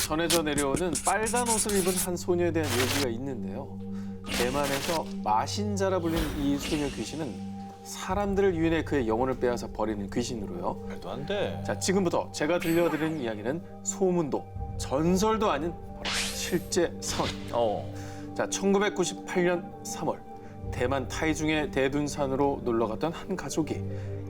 전해져 내려오는 빨간 옷을 입은 한 소녀에 대한 얘기가 있는데요. 대만에서 마신자라 불리는 이 소녀 귀신은 사람들을 유인해 그의 영혼을 빼앗아 버리는 귀신으로요. 말도 안 돼. 자, 지금부터 제가 들려드리는 이야기는 소문도 전설도 아닌 바로 실제 선. 자, 1998년 3월 대만 타이중의 대둔산으로 놀러 갔던 한 가족이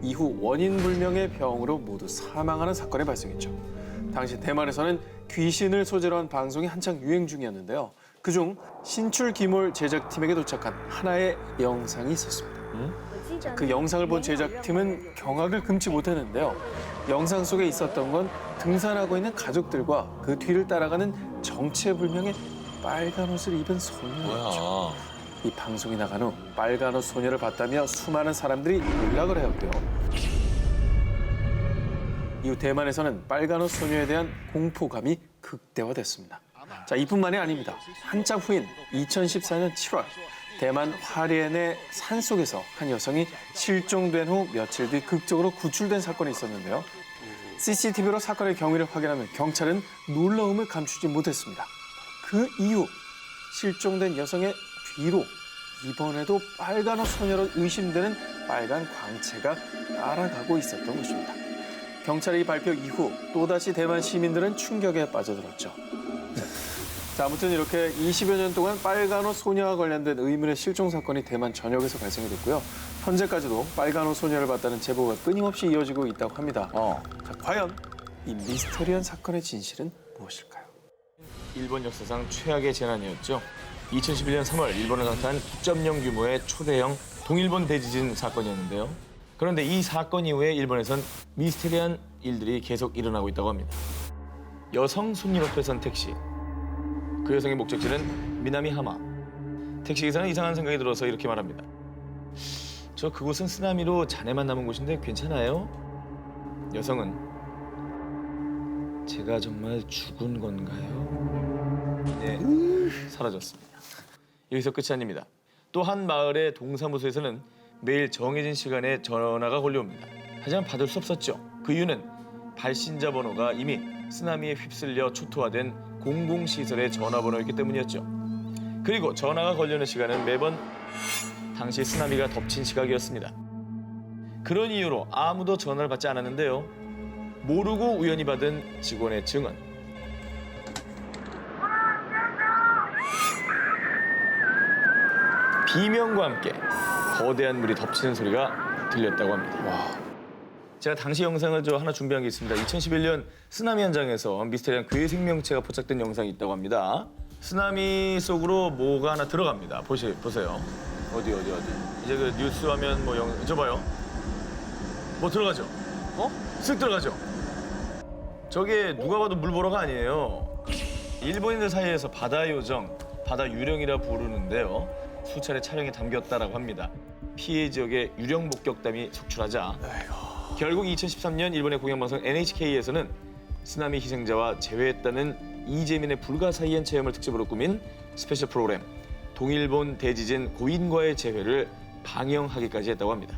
이후 원인 불명의 병으로 모두 사망하는 사건이 발생했죠. 당시 대만에서는 귀신을 소재로 한 방송이 한창 유행 중이었는데요. 그중 신출귀몰 제작팀에게 도착한 하나의 영상이 있었습니다. 그 영상을 본 제작팀은 경악을 금치 못했는데요. 영상 속에 있었던 건 등산하고 있는 가족들과 그 뒤를 따라가는 정체불명의 빨간 옷을 입은 소녀였죠. 뭐야? 이 방송이 나간 후 빨간 옷 소녀를 봤다며 수많은 사람들이 연락을 해왔고요. 이후 대만에서는 빨간 옷 소녀에 대한 공포감이 극대화됐습니다. 자, 이뿐만이 아닙니다. 한참 후인 2014년 7월 대만 화롄의 산속에서 한 여성이 실종된 후 며칠 뒤 극적으로 구출된 사건이 있었는데요. CCTV로 사건의 경위를 확인하면 경찰은 놀라움을 감추지 못했습니다. 그 이후 실종된 여성의 뒤로 이번에도 빨간 옷 소녀로 의심되는 빨간 광채가 따라가고 있었던 것입니다. 경찰의 이 발표 이후 또다시 대만 시민들은 충격에 빠져들었죠. 자, 아무튼 이렇게 20여 년 동안 빨간 옷 소녀와 관련된 의문의 실종 사건이 대만 전역에서 발생이 됐고요. 현재까지도 빨간 옷 소녀를 봤다는 제보가 끊임없이 이어지고 있다고 합니다. 자, 과연 이 미스터리한 사건의 진실은 무엇일까요? 일본 역사상 최악의 재난이었죠. 2011년 3월 일본을 강타한 9.0 규모의 초대형 동일본 대지진 사건이었는데요. 그런데 이 사건 이후에 일본에선 미스테리한 일들이 계속 일어나고 있다고 합니다. 여성 손님 앞에 선 택시. 그 여성의 목적지는 미나미 하마. 택시기사는 이상한 생각이 들어서 이렇게 말합니다. 저 그곳은 쓰나미로 잔해만 남은 곳인데 괜찮아요? 여성은 제가 정말 죽은 건가요? 네, 사라졌습니다. 여기서 끝이 아닙니다. 또 한 마을의 동사무소에서는 매일 정해진 시간에 전화가 걸려옵니다. 하지만 받을 수 없었죠. 그 이유는 발신자 번호가 이미 쓰나미에 휩쓸려 초토화된 공공시설의 전화번호였기 때문이었죠. 그리고 전화가 걸려오는 시간은 매번 당시 쓰나미가 덮친 시각이었습니다. 그런 이유로 아무도 전화를 받지 않았는데요. 모르고 우연히 받은 직원의 증언. 비명과 함께 거대한 물이 덮치는 소리가 들렸다고 합니다. 제가 당시 영상을 하나 준비한 게 있습니다. 2011년 쓰나미 현장에서 미스테리한 괴 생명체가 포착된 영상이 있다고 합니다. 쓰나미 속으로 뭐가 하나 들어갑니다. 보세요. 어디. 이제 그 뉴스 화면 저 봐요. 뭐 들어가죠? 쓱 들어가죠? 저게 누가 봐도 물보라가 아니에요. 일본인들 사이에서 바다 요정, 바다 유령이라 부르는데요. 수차례 촬영에 담겼다라고 합니다. 피해 지역의 유령 목격담이 속출하자 결국 2013년 일본의 공영방송 NHK에서는 쓰나미 희생자와 재회했다는 이재민의 불가사의한 체험을 특집으로 꾸민 스페셜 프로그램 동일본 대지진 고인과의 재회를 방영하기까지 했다고 합니다.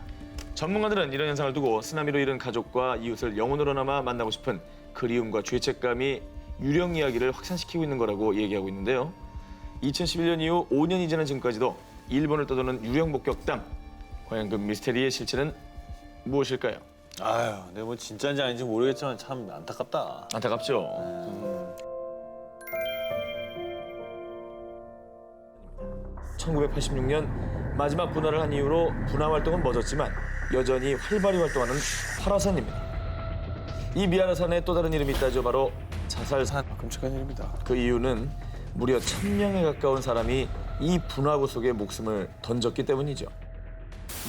전문가들은 이런 현상을 두고 쓰나미로 잃은 가족과 이웃을 영혼으로나마 만나고 싶은 그리움과 죄책감이 유령 이야기를 확산시키고 있는 거라고 얘기하고 있는데요. 2011년 이후 5년이 지난 지금까지도 일본을 떠도는 유령 목격담. 과연 그 미스테리의 실체는 무엇일까요? 아유, 근데 뭐 진짜인지 아닌지 모르겠지만 참 안타깝다. 안타깝죠. 1986년 마지막 분화를 한 이후로 분화 활동은 멎었지만 여전히 활발히 활동하는 화라산입니다. 이 미아라산의 또 다른 이름이 있다죠. 바로 자살산. 끔찍한 일입니다. 그 이유는 무려 1000명에 가까운 사람이 이 분화구 속에 목숨을 던졌기 때문이죠.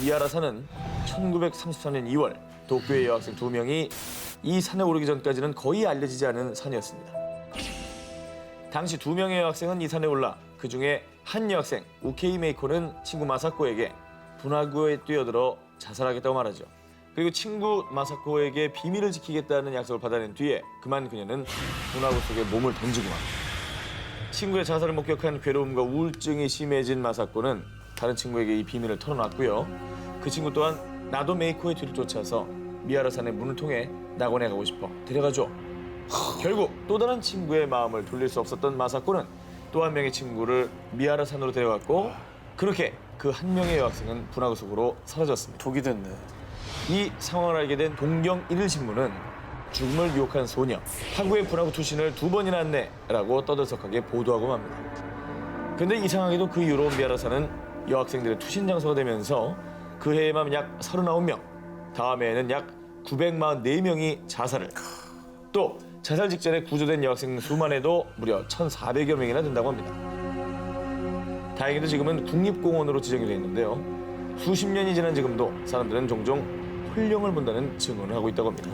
미아라산은 1934년 2월 도쿄의 여학생 2명이 이 산에 오르기 전까지는 거의 알려지지 않은 산이었습니다. 당시 2명의 여학생은 이 산에 올라 그중에 한 여학생 우케이 메이코는 친구 마사코에게 분화구에 뛰어들어 자살하겠다고 말하죠. 그리고 친구 마사코에게 비밀을 지키겠다는 약속을 받아낸 뒤에 그만 그녀는 분화구 속에 몸을 던지고 맙니다. 친구의 자살을 목격한 괴로움과 우울증이 심해진 마사코는 다른 친구에게 이 비밀을 털어놨고요. 그 친구 또한 나도 메이코의 뒤를 쫓아서 미아라산의 문을 통해 낙원에 가고 싶어 데려가줘 결국 또 다른 친구의 마음을 돌릴 수 없었던 마사코는 또 한 명의 친구를 미하라산으로 데려갔고 그렇게 그 한 명의 여학생은 분화구 속으로 사라졌습니다. 독이 됐네. 이 상황을 알게 된 동경 1일신문은 죽음을 유혹한 소녀, 하구의 분화구 투신을 2번이나 했네라고 떠들썩하게 보도하고 맙니다. 근데 이상하게도 그 이후로 미하라산은 여학생들의 투신 장소가 되면서 그 해에만 약 39명, 다음 해에는 약 944명이 자살을, 또 자살 직전에 구조된 여학생 수만 해도 무려 1,400여 명이나 된다고 합니다. 다행히도 지금은 국립공원으로 지정이 되어 있는데요. 수십 년이 지난 지금도 사람들은 종종 홀령을 본다는 증언을 하고 있다고 합니다.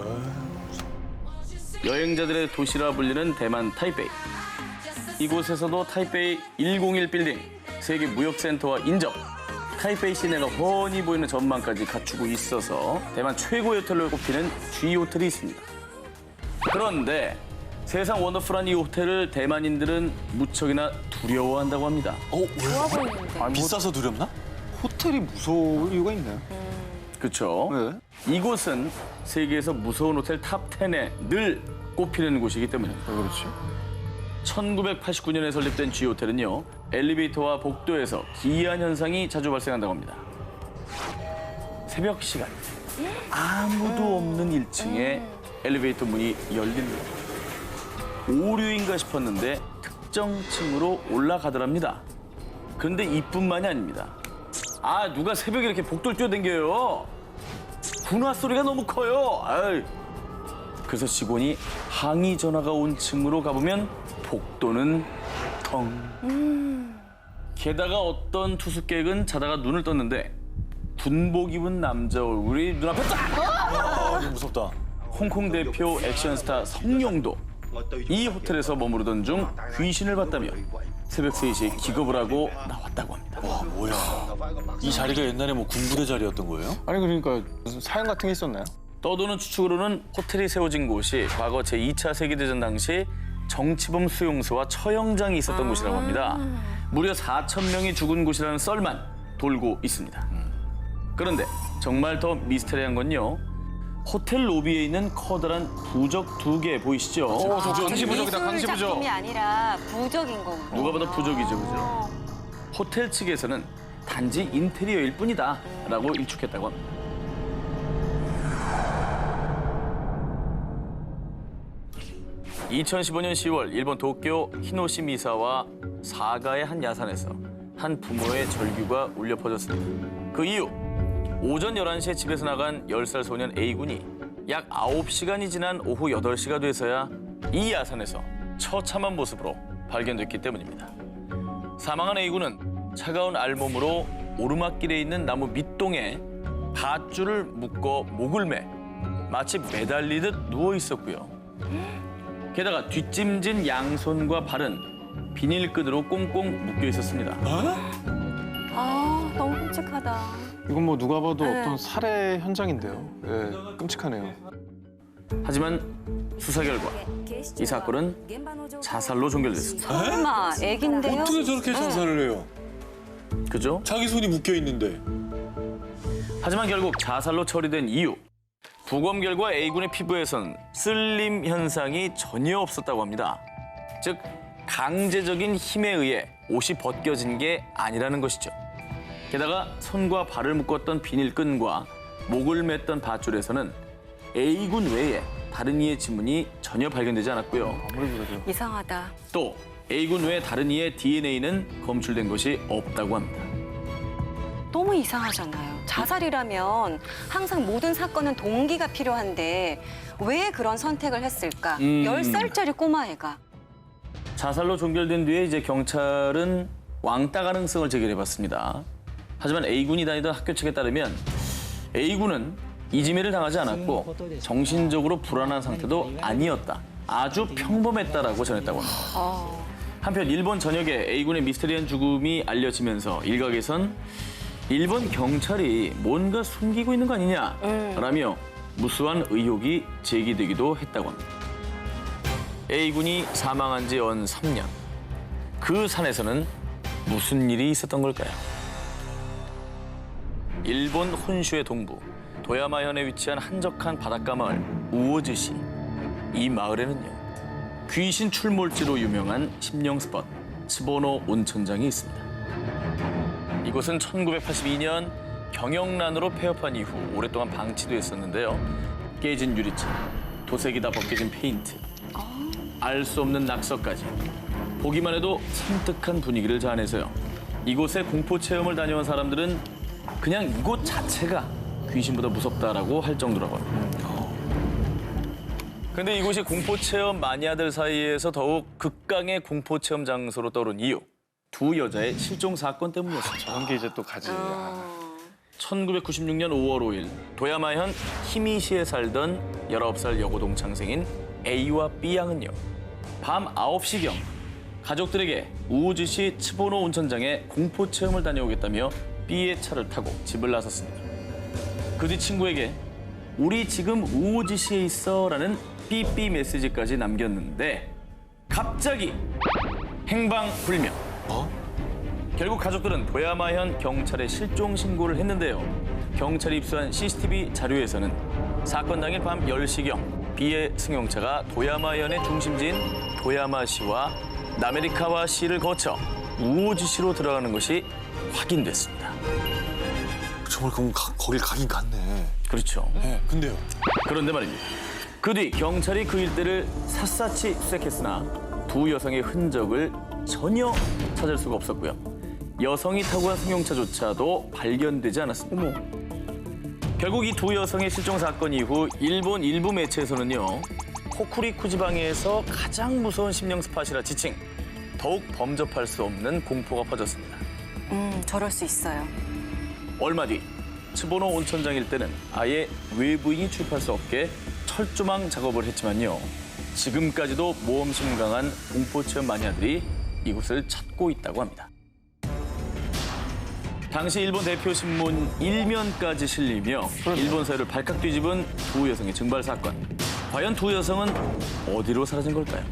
여행자들의 도시라 불리는 대만 타이베이. 이곳에서도 타이베이 101 빌딩, 세계 무역센터와 인접, 타이베이 시내가 훤히 보이는 전망까지 갖추고 있어서 대만 최고의 호텔로 꼽히는 G 호텔이 있습니다. 그런데 세상 원더풀한 이 호텔을 대만인들은 무척이나 두려워한다고 합니다. 좋아 보이는데. 비싸서 두렵나? 호텔이 무서울 이유가 있나요? 그렇죠. 네. 이곳은 세계에서 무서운 호텔 탑 10에 늘 꼽히는 곳이기 때문입니다. 왜 그렇지? 1989년에 설립된 G 호텔은요, 엘리베이터와 복도에서 기이한 현상이 자주 발생한다고 합니다. 새벽 시간, 아무도 없는 1층에 엘리베이터 문이 열립니다. 오류인가 싶었는데 특정 층으로 올라가더랍니다. 그런데 이뿐만이 아닙니다. 아, 누가 새벽에 이렇게 복도를 뛰어댕겨요? 군화 소리가 너무 커요. 아이. 그래서 직원이 항의 전화가 온 층으로 가보면 복도는 텅. 게다가 어떤 투숙객은 자다가 눈을 떴는데 군복 입은 남자 얼굴이 눈앞에 딱! 무섭다. 홍콩 대표 액션 스타 성룡도 이 호텔에서 머무르던 중 귀신을 봤다며 새벽 3시에 기겁을 하고 나왔다고 합니다. 와, 뭐야. 이 자리가 옛날에 뭐 군부대 자리였던 거예요? 아니 그러니까 무슨 사연 같은 게 있었나요? 떠도는 추측으로는 호텔이 세워진 곳이 과거 제2차 세계대전 당시 정치범 수용소와 처형장이 있었던 곳이라고 합니다. 무려 4,000명이 죽은 곳이라는 썰만 돌고 있습니다. 그런데 정말 더 미스테리한 건요. 호텔 로비에 있는 커다란 부적 2개 보이시죠? 강시부적이다, 강시부적. 작품이 아니라 부적인 거고. 누가 봐도 부적이죠, 그죠? 호텔 측에서는 단지 인테리어일 뿐이다 라고 일축했다고 합니다. (2015년 10월) 일본 도쿄 히노시 미사와 사가의 한 야산에서 한 부모의 절규가 울려 퍼졌습니다. 그 이후 오전 11시에 집에서 나간 10살 소년 A군이 약 9시간이 지난 오후 8시가 돼서야 이 야산에서 처참한 모습으로 발견됐기 때문입니다. 사망한 A군은 차가운 알몸으로 오르막길에 있는 나무 밑동에 밧줄을 묶어 목을 매 마치 매달리듯 누워 있었고요. 게다가 뒷짐진 양손과 발은 비닐끈으로 꽁꽁 묶여 있었습니다. 아, 너무 끔찍하다. 이건 뭐 누가 봐도 네. 어떤 살해 현장인데요. 예, 끔찍하네요. 하지만 수사 결과 이 사건은 자살로 종결됐습니다. 설마, 애긴데요? 어떻게 저렇게 자살을 해요? 그죠? 자기 손이 묶여 있는데. 하지만 결국 자살로 처리된 이유, 부검 결과 A군의 피부에선 쓸림 현상이 전혀 없었다고 합니다. 즉 강제적인 힘에 의해 옷이 벗겨진 게 아니라는 것이죠. 게다가 손과 발을 묶었던 비닐끈과 목을 맸던 밧줄에서는 A군 외에 다른 이의 지문이 전혀 발견되지 않았고요. 이상하다. 또 A군 외에 다른 이의 DNA는 검출된 것이 없다고 합니다. 너무 이상하잖아요. 자살이라면 항상 모든 사건은 동기가 필요한데 왜 그런 선택을 했을까? 10살짜리 꼬마애가. 자살로 종결된 뒤에 이제 경찰은 왕따 가능성을 제기해봤습니다. 하지만 A군이 다니던 학교 측에 따르면 A군은 이지매를 당하지 않았고 정신적으로 불안한 상태도 아니었다. 아주 평범했다라고 전했다고 합니다. 한편 일본 전역에 A군의 미스테리한 죽음이 알려지면서 일각에선 일본 경찰이 뭔가 숨기고 있는 거 아니냐라며 무수한 의혹이 제기되기도 했다고 합니다. A군이 사망한 지 연 3년. 그 산에서는 무슨 일이 있었던 걸까요? 일본 혼슈의 동부 도야마현에 위치한 한적한 바닷가 마을 우오즈시. 이 마을에는요 귀신 출몰지로 유명한 심령 스팟 츠보노 온천장이 있습니다. 이곳은 1982년 경영난으로 폐업한 이후 오랫동안 방치돼 있었는데요. 깨진 유리창, 도색이 다 벗겨진 페인트, 알 수 없는 낙서까지 보기만 해도 섬뜩한 분위기를 자아내서요. 이곳에 공포 체험을 다녀온 사람들은 그냥 이곳 자체가 귀신보다 무섭다라고 할 정도라고 합니다. 근데 이곳이 공포 체험 마니아들 사이에서 더욱 극강의 공포 체험 장소로 떠오른 이유. 두 여자의 실종 사건 때문이었습니다. 저런 게 이제 또 가지. 1996년 5월 5일 도야마현 히미시에 살던 19살 여고 동창생인 A와 B 양은요. 밤 9시경 가족들에게 우우지시 츠보노 온천장에 공포 체험을 다녀오겠다며 B의 차를 타고 집을 나섰습니다. 그 뒤 친구에게 우리 지금 우우지시에 있어라는 삐삐 메시지까지 남겼는데 갑자기 행방불명. 결국 가족들은 도야마현 경찰에 실종 신고를 했는데요. 경찰이 입수한 CCTV 자료에서는 사건 당일 밤 10시경 B의 승용차가 도야마현의 중심지인 도야마시와 나메리카와시를 거쳐 우오지시로 들어가는 것이 확인됐습니다. 정말 그럼 거길 가긴 갔네. 그렇죠. 네, 근데요. 그런데 말입니다. 그 뒤 경찰이 그 일대를 샅샅이 수색했으나 두 여성의 흔적을 전혀 찾을 수가 없었고요. 여성이 타고 간 승용차조차도 발견되지 않았습니다. 결국 이 두 여성의 실종 사건 이후 일본 일부 매체에서는요. 호쿠리쿠 지방에서 가장 무서운 심령 스팟이라 지칭, 더욱 범접할 수 없는 공포가 퍼졌습니다. 저럴 수 있어요. 얼마 뒤 츠보노 온천장 일대는 아예 외부인이 출입할 수 없게 철조망 작업을 했지만요. 지금까지도 모험심 강한 공포체험 마니아들이 이곳을 찾고 있다고 합니다. 당시 일본 대표 신문 일면까지 실리며 일본 사회를 발칵 뒤집은 두 여성의 증발 사건. 과연 두 여성은 어디로 사라진 걸까요?